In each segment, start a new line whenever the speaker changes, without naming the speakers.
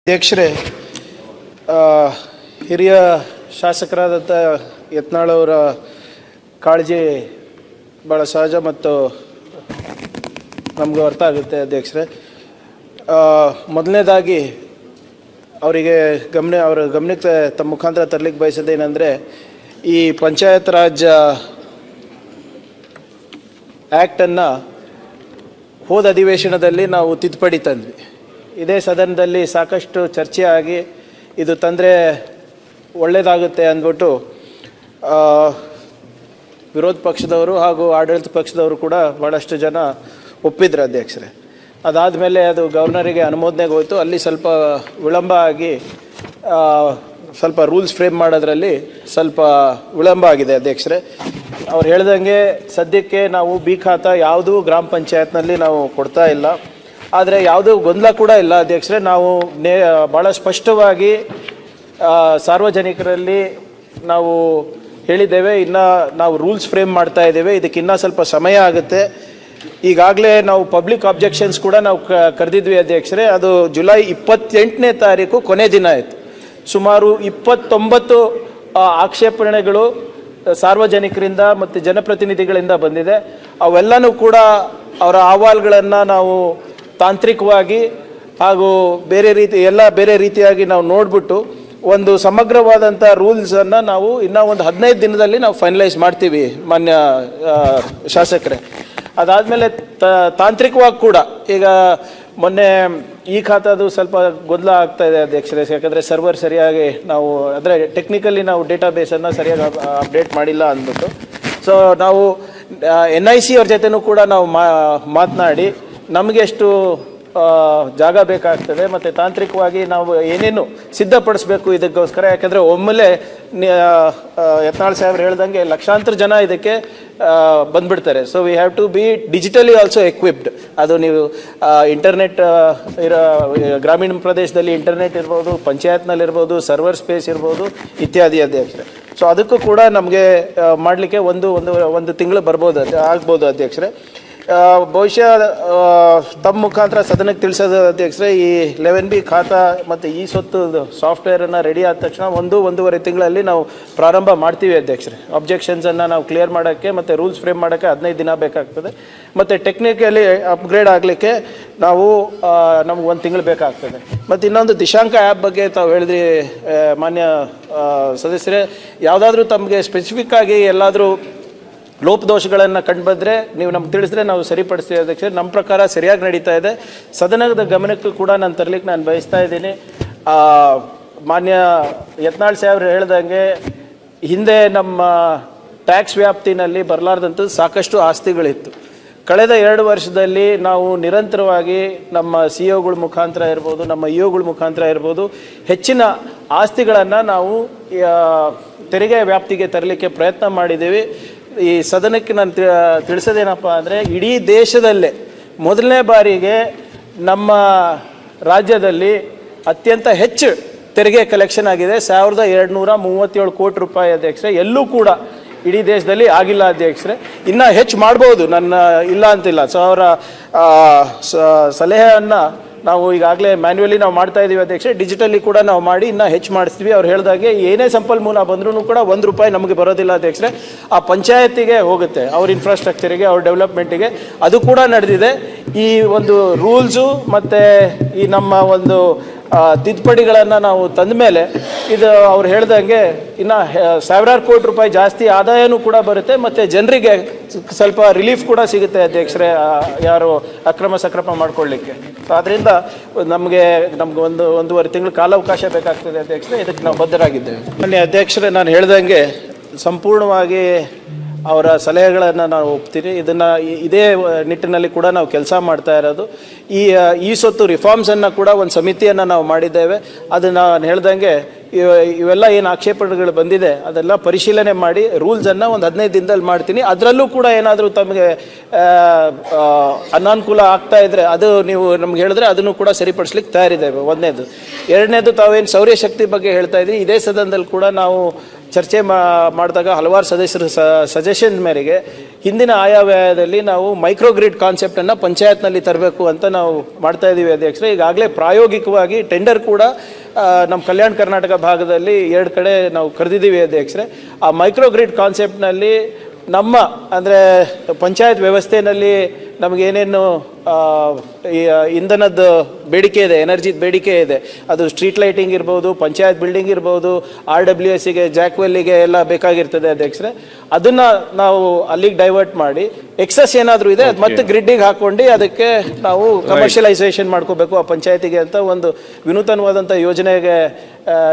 ಅಧ್ಯಕ್ಷರೇ, ಹಿರಿಯ ಶಾಸಕರಾದಂಥ ಯತ್ನಾಳ್ ಅವರ ಕಾಳಜಿ ಭಾಳ ಸಹಜ ಮತ್ತು ನಮಗೂ ಅರ್ಥ ಆಗುತ್ತೆ. ಅಧ್ಯಕ್ಷರೇ, ಮೊದಲನೇದಾಗಿ ಅವರಿಗೆ ಅವರ ಗಮನಕ್ಕೆ ತಮ್ಮ ಮುಖಾಂತರ ತರಲಿಕ್ಕೆ ಬಯಸೋದೇನೆಂದರೆ, ಈ ಪಂಚಾಯತ್ ರಾಜ್ ಆ್ಯಕ್ಟನ್ನು ಹೋದ ಅಧಿವೇಶನದಲ್ಲಿ ನಾವು ತಿದ್ದುಪಡಿ ತಂದ್ವಿ. ಇದೇ ಸದನದಲ್ಲಿ ಸಾಕಷ್ಟು ಚರ್ಚೆ ಆಗಿ ಇದು ತಂದರೆ ಒಳ್ಳೆಯದಾಗುತ್ತೆ ಅಂದ್ಬಿಟ್ಟು ವಿರೋಧ ಪಕ್ಷದವರು ಹಾಗೂ ಆಡಳಿತ ಪಕ್ಷದವರು ಕೂಡ ಭಾಳಷ್ಟು ಜನ ಒಪ್ಪಿದ್ರು. ಅಧ್ಯಕ್ಷರೇ, ಅದಾದಮೇಲೆ ಅದು ಗವರ್ನರಿಗೆ ಅನುಮೋದನೆಗೆ ಹೋಯಿತು. ಅಲ್ಲಿ ಸ್ವಲ್ಪ ವಿಳಂಬ ಆಗಿ ಸ್ವಲ್ಪ ರೂಲ್ಸ್ ಫ್ರೇಮ್ ಮಾಡೋದ್ರಲ್ಲಿ ಸ್ವಲ್ಪ ವಿಳಂಬ ಆಗಿದೆ. ಅಧ್ಯಕ್ಷರೇ, ಅವ್ರು ಹೇಳ್ದಂಗೆ ಸದ್ಯಕ್ಕೆ ನಾವು ಬಿ ಖಾತಾ ಯಾವುದೂ ಗ್ರಾಮ ಪಂಚಾಯತ್ನಲ್ಲಿ ನಾವು ಕೊಡ್ತಾ ಇಲ್ಲ. ಆದರೆ ಯಾವುದೂ ಗೊಂದಲ ಕೂಡ ಇಲ್ಲ. ಅಧ್ಯಕ್ಷರೇ, ನಾವು ಭಾಳ ಸ್ಪಷ್ಟವಾಗಿ ಸಾರ್ವಜನಿಕರಲ್ಲಿ ನಾವು ಹೇಳಿದ್ದೇವೆ. ಇನ್ನು ನಾವು ರೂಲ್ಸ್ ಫ್ರೇಮ್ ಮಾಡ್ತಾ ಇದ್ದೇವೆ. ಇದಕ್ಕೆ ಇನ್ನೂ ಸ್ವಲ್ಪ ಸಮಯ ಆಗುತ್ತೆ. ಈಗಾಗಲೇ ನಾವು ಪಬ್ಲಿಕ್ ಅಬ್ಜೆಕ್ಷನ್ಸ್ ಕೂಡ ನಾವು ಕರೆದಿದ್ವಿ. ಅಧ್ಯಕ್ಷರೇ, ಅದು ಜುಲೈ 28ನೇ ತಾರೀಕು ಕೊನೆ ದಿನ ಆಯಿತು. ಸುಮಾರು 29 ಆಕ್ಷೇಪಣೆಗಳು ಸಾರ್ವಜನಿಕರಿಂದ ಮತ್ತು ಜನಪ್ರತಿನಿಧಿಗಳಿಂದ ಬಂದಿದೆ. ಅವೆಲ್ಲನೂ ಕೂಡ ಅವರ ಅಹವಾಲುಗಳನ್ನು ನಾವು ತಾಂತ್ರಿಕವಾಗಿ ಹಾಗೂ ಬೇರೆ ರೀತಿಯಾಗಿ ನಾವು ನೋಡಿಬಿಟ್ಟು ಒಂದು ಸಮಗ್ರವಾದಂಥ ರೂಲ್ಸನ್ನು ನಾವು ಇನ್ನೂ ಒಂದು 15 ದಿನದಲ್ಲಿ ನಾವು ಫೈನಲೈಸ್ ಮಾಡ್ತೀವಿ ಮಾನ್ಯ ಶಾಸಕರೇ. ಅದಾದಮೇಲೆ ತಾಂತ್ರಿಕವಾಗಿ ಕೂಡ ಈಗ ಮೊನ್ನೆ ಈ ಖಾತಾದು ಸ್ವಲ್ಪ ಗೊಂದಲ ಆಗ್ತಾ ಇದೆ. ಅಧ್ಯಕ್ಷರೇ, ಯಾಕಂದರೆ ಸರ್ವರ್ ಸರಿಯಾಗಿ ನಾವು ಅಂದರೆ ಟೆಕ್ನಿಕಲಿ ನಾವು ಡೇಟಾಬೇಸನ್ನು ಸರಿಯಾಗಿ ಅಪ್ಡೇಟ್ ಮಾಡಿಲ್ಲ ಅಂದ್ಬಿಟ್ಟು, ಸೊ ನಾವು NIC ಅವ್ರ ಜೊತೆನೂ ಕೂಡ ನಾವು ಮಾತನಾಡಿ ನಮಗೆ ಎಷ್ಟು ಜಾಗ ಬೇಕಾಗ್ತದೆ ಮತ್ತು ತಾಂತ್ರಿಕವಾಗಿ ನಾವು ಏನೇನು ಸಿದ್ಧಪಡಿಸ್ಬೇಕು ಇದಕ್ಕೋಸ್ಕರ. ಯಾಕೆಂದರೆ ಒಮ್ಮೆಲೆ ಯತ್ನಾಳ್ ಸಾಹೇಬ್ರು ಹೇಳ್ದಂಗೆ ಲಕ್ಷಾಂತರ ಜನ ಇದಕ್ಕೆ ಬಂದ್ಬಿಡ್ತಾರೆ. So we have to be digitally also equipped. ಅದು ನೀವು ಇಂಟರ್ನೆಟ್ ಗ್ರಾಮೀಣ ಪ್ರದೇಶದಲ್ಲಿ ಇಂಟರ್ನೆಟ್ ಇರ್ಬೋದು, ಪಂಚಾಯತ್ನಲ್ಲಿರ್ಬೋದು, ಸರ್ವರ್ ಸ್ಪೇಸ್ ಇರ್ಬೋದು ಇತ್ಯಾದಿ. ಅಧ್ಯಕ್ಷರೇ, ಸೊ ಅದಕ್ಕೂ ಕೂಡ ನಮಗೆ ಮಾಡಲಿಕ್ಕೆ ಒಂದು ತಿಂಗಳು ಆಗ್ಬೋದು. ಅಧ್ಯಕ್ಷರೇ, ಬಹುಶಃ ತಮ್ಮ ಮುಖಾಂತರ ಸದನಕ್ಕೆ ತಿಳಿಸೋದು ಅಧ್ಯಕ್ಷರೇ, ಈ 11B ಖಾತಾ ಮತ್ತು ಈ ಸೊತ್ತು ಸಾಫ್ಟ್ವೇರನ್ನು ರೆಡಿ ಆದ ತಕ್ಷಣ 1-1.5 ತಿಂಗಳಲ್ಲಿ ನಾವು ಪ್ರಾರಂಭ ಮಾಡ್ತೀವಿ. ಅಧ್ಯಕ್ಷರೇ, ಅಬ್ಜೆಕ್ಷನ್ಸನ್ನು ನಾವು ಕ್ಲಿಯರ್ ಮಾಡೋಕ್ಕೆ ಮತ್ತು ರೂಲ್ಸ್ ಫ್ರೇಮ್ ಮಾಡೋಕ್ಕೆ 15 ದಿನ ಬೇಕಾಗ್ತದೆ. ಮತ್ತು ಟೆಕ್ನಿಕಲಿ ಅಪ್ಗ್ರೇಡ್ ಆಗಲಿಕ್ಕೆ ನಮ್ಗೆ 1 ತಿಂಗಳು ಬೇಕಾಗ್ತದೆ. ಮತ್ತು ಇನ್ನೊಂದು ದಿಶಾಂಕ ಆ್ಯಪ್ ಬಗ್ಗೆ ತಾವು ಹೇಳಿದ್ರಿ ಮಾನ್ಯ ಸದಸ್ಯರೇ. ಯಾವುದಾದ್ರೂ ತಮಗೆ ಸ್ಪೆಸಿಫಿಕ್ ಆಗಿ ಎಲ್ಲಾದರೂ ಲೋಪದೋಷಗಳನ್ನು ಕಂಡುಬಂದರೆ ನೀವು ನಮ್ಗೆ ತಿಳಿಸಿದ್ರೆ ನಾವು ಸರಿಪಡಿಸ್ತೀವಿ. ಅಧ್ಯಕ್ಷರೇ, ನಮ್ಮ ಪ್ರಕಾರ ಸರಿಯಾಗಿ ನಡೀತಾ ಇದೆ. ಸದನದ ಗಮನಕ್ಕೂ ಕೂಡ ನಾನು ತರಲಿಕ್ಕೆ ನಾನು ಬಯಸ್ತಾ ಇದ್ದೀನಿ. ಮಾನ್ಯ ಯತ್ನಾಳ್ ಸಾಹೇಬ್ರು ಹೇಳ್ದಂಗೆ ಹಿಂದೆ ನಮ್ಮ ಟ್ಯಾಕ್ಸ್ ವ್ಯಾಪ್ತಿನಲ್ಲಿ ಬರಲಾರ್ದಂಥದ್ದು ಸಾಕಷ್ಟು ಆಸ್ತಿಗಳಿತ್ತು. ಕಳೆದ 2 ವರ್ಷದಲ್ಲಿ ನಾವು ನಿರಂತರವಾಗಿ ನಮ್ಮ CEOಗಳ ಮುಖಾಂತರ ಇರ್ಬೋದು, ನಮ್ಮ EOಗಳ ಮುಖಾಂತರ ಇರ್ಬೋದು, ಹೆಚ್ಚಿನ ಆಸ್ತಿಗಳನ್ನು ನಾವು ತೆರಿಗೆ ವ್ಯಾಪ್ತಿಗೆ ತರಲಿಕ್ಕೆ ಪ್ರಯತ್ನ ಮಾಡಿದ್ದೀವಿ. ಈ ಸದನಕ್ಕೆ ನಾನು ತಿಳಿಸೋದೇನಪ್ಪ ಅಂದರೆ, ಇಡೀ ದೇಶದಲ್ಲೇ ಮೊದಲನೇ ಬಾರಿಗೆ ನಮ್ಮ ರಾಜ್ಯದಲ್ಲಿ ಅತ್ಯಂತ ಹೆಚ್ಚು ತೆರಿಗೆ ಕಲೆಕ್ಷನ್ ಆಗಿದೆ, 1237 ಕೋಟಿ ರೂಪಾಯಿ. ಅಧ್ಯಕ್ಷರೇ, ಎಲ್ಲೂ ಕೂಡ ಇಡೀ ದೇಶದಲ್ಲಿ ಆಗಿಲ್ಲ. ಅಧ್ಯಕ್ಷರೇ, ಇನ್ನೂ ಹೆಚ್ಚು ಮಾಡ್ಬೋದು, ನನ್ನ ಇಲ್ಲ ಅಂತಿಲ್ಲ. ಸೊ ಅವರ ಸಲಹೆಯನ್ನು ನಾವು ಈಗಾಗಲೇ ಮ್ಯಾನ್ಯುವಲಿ ನಾವು ಮಾಡ್ತಾ ಇದ್ದೀವಿ. ಅಧ್ಯಕ್ಷರೇ, ಡಿಜಿಟಲಿ ಕೂಡ ನಾವು ಮಾಡಿ ಇನ್ನೂ ಹೆಚ್ಚು ಮಾಡಿಸ್ತೀವಿ. ಅವ್ರು ಹೇಳಿದಾಗೆ ಏನೇ ಸಂಪನ್ಮೂಲ ಬಂದ್ರೂ ಕೂಡ 1 ರೂಪಾಯಿ ನಮಗೆ ಬರೋದಿಲ್ಲ. ಅಧ್ಯಕ್ಷರೇ, ಆ ಪಂಚಾಯತಿಗೆ ಹೋಗುತ್ತೆ, ಅವ್ರ ಇನ್ಫ್ರಾಸ್ಟ್ರಕ್ಚರಿಗೆ, ಅವ್ರ ಡೆವಲಪ್ಮೆಂಟಿಗೆ. ಅದು ಕೂಡ ನಡೆದಿದೆ. ಈ ಒಂದು ರೂಲ್ಸು ಮತ್ತು ಈ ನಮ್ಮ ಒಂದು ತಿದ್ದುಪಡಿಗಳನ್ನು ನಾವು ತಂದ ಮೇಲೆ ಇದು ಅವ್ರು ಹೇಳ್ದಂಗೆ ಇನ್ನು 1000 ಕೋಟಿ ರೂಪಾಯಿ ಜಾಸ್ತಿ ಆದಾಯನೂ ಕೂಡ ಬರುತ್ತೆ ಮತ್ತು ಜನರಿಗೆ ಸ್ವಲ್ಪ ರಿಲೀಫ್ ಕೂಡ ಸಿಗುತ್ತೆ. ಅಧ್ಯಕ್ಷರೇ, ಯಾರು ಅಕ್ರಮ ಸಕ್ರಮ ಮಾಡ್ಕೊಳ್ಳಿಕ್ಕೆ. ಆದ್ದರಿಂದ ನಮಗೆ 1.5 ತಿಂಗಳು ಕಾಲಾವಕಾಶ ಬೇಕಾಗ್ತದೆ. ಅಧ್ಯಕ್ಷರೇ, ಇದಕ್ಕೆ ನಾವು ಬದ್ಧರಾಗಿದ್ದೇವೆ. ಮಾನ್ಯ ಅಧ್ಯಕ್ಷರೇ, ನಾನು ಹೇಳ್ದಂಗೆ ಸಂಪೂರ್ಣವಾಗಿ ಅವರ ಸಲಹೆಗಳನ್ನು ನಾವು ಒಪ್ತೀನಿ. ಇದೇ ನಿಟ್ಟಿನಲ್ಲಿ ಕೂಡ ನಾವು ಕೆಲಸ ಮಾಡ್ತಾ ಇರೋದು. ಈ ಸೊತ್ತು ರಿಫಾರ್ಮ್ಸನ್ನು ಕೂಡ ಒಂದು ಸಮಿತಿಯನ್ನು ನಾವು ಮಾಡಿದ್ದೇವೆ. ಅದನ್ನು ನಾನು ಹೇಳ್ದಂಗೆ ಇವೆಲ್ಲ ಏನು ಆಕ್ಷೇಪಣೆಗಳು ಬಂದಿದೆ ಅದೆಲ್ಲ ಪರಿಶೀಲನೆ ಮಾಡಿ ರೂಲ್ಸನ್ನು ಒಂದು 15 ದಿನದಲ್ಲಿ ಮಾಡ್ತೀನಿ. ಅದರಲ್ಲೂ ಕೂಡ ಏನಾದರೂ ತಮಗೆ ಅನಾನುಕೂಲ ಆಗ್ತಾ ಇದ್ದರೆ ಅದು ನೀವು ನಮ್ಗೆ ಹೇಳಿದ್ರೆ ಅದನ್ನು ಕೂಡ ಸರಿಪಡಿಸ್ಲಿಕ್ಕೆ ತಯಾರಿದ್ದೇವೆ. 1ನೇದು. 2ನೇದು, ತಾವೇನು ಸೌರ್ಯಶಕ್ತಿ ಬಗ್ಗೆ ಹೇಳ್ತಾ ಇದ್ರಿ, ಇದೇ ಸದನದಲ್ಲಿ ಕೂಡ ನಾವು ಚರ್ಚೆ ಮಾಡಿದಾಗ ಹಲವಾರು ಸದಸ್ಯರ ಸಜೆಷನ್ ಮೇರೆಗೆ ಹಿಂದಿನ ಆಯವ್ಯಯದಲ್ಲಿ ನಾವು ಮೈಕ್ರೋಗ್ರಿಡ್ ಕಾನ್ಸೆಪ್ಟನ್ನು ಪಂಚಾಯತ್ನಲ್ಲಿ ತರಬೇಕು ಅಂತ ನಾವು ಮಾಡ್ತಾ ಇದ್ದೀವಿ ಅಧ್ಯಕ್ಷರೇ. ಈಗಾಗಲೇ ಪ್ರಾಯೋಗಿಕವಾಗಿ ಟೆಂಡರ್ ಕೂಡ ನಮ್ಮ ಕಲ್ಯಾಣ ಕರ್ನಾಟಕ ಭಾಗದಲ್ಲಿ 2 ಕಡೆ ನಾವು ಕರೆದಿದ್ದೀವಿ ಅಧ್ಯಕ್ಷರೇ. ಆ ಮೈಕ್ರೋಗ್ರಿಡ್ ಕಾನ್ಸೆಪ್ಟ್ನಲ್ಲಿ ನಮ್ಮ ಅಂದರೆ ಪಂಚಾಯತ್ ವ್ಯವಸ್ಥೆಯಲ್ಲಿ ನಮಗೇನೇನು ಇಂಧನದ ಬೇಡಿಕೆ ಇದೆ, ಎನರ್ಜಿದ ಬೇಡಿಕೆ ಇದೆ, ಅದು ಸ್ಟ್ರೀಟ್ ಲೈಟಿಂಗ್ ಇರ್ಬೋದು, ಪಂಚಾಯತ್ ಬಿಲ್ಡಿಂಗ್ ಇರ್ಬೋದು, RWSಗೆ ಜಾಕ್ವೆಲ್ಲಿಗೆ ಎಲ್ಲ ಬೇಕಾಗಿರ್ತದೆ ಅಧ್ಯಕ್ಷರೇ. ಅದನ್ನು ನಾವು ಅಲ್ಲಿಗೆ ಡೈವರ್ಟ್ ಮಾಡಿ ಎಕ್ಸಸ್ ಏನಾದರೂ ಇದೆ ಅದು ಮತ್ತೆ ಗ್ರಿಡ್ಡಿಗೆ ಹಾಕ್ಕೊಂಡು ಅದಕ್ಕೆ ನಾವು ಕಮರ್ಷಿಯಲೈಸೇಷನ್ ಮಾಡ್ಕೋಬೇಕು ಆ ಪಂಚಾಯತಿಗೆ ಅಂತ ಒಂದು ವಿನೂತನವಾದಂಥ ಯೋಜನೆಗೆ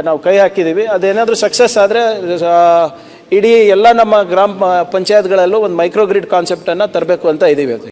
ನಾವು ಕೈ ಹಾಕಿದ್ದೀವಿ. ಅದೇನಾದರೂ ಸಕ್ಸಸ್ ಆದರೆ ಇಡೀ ಎಲ್ಲ ನಮ್ಮ ಗ್ರಾಮ ಪಂಚಾಯತ್ಗಳಲ್ಲೂ ಒಂದು ಮೈಕ್ರೋಗ್ರಿಡ್ ಕಾನ್ಸೆಪ್ಟನ್ನು ತರಬೇಕು ಅಂತ ಇದ್ದೀವಿ.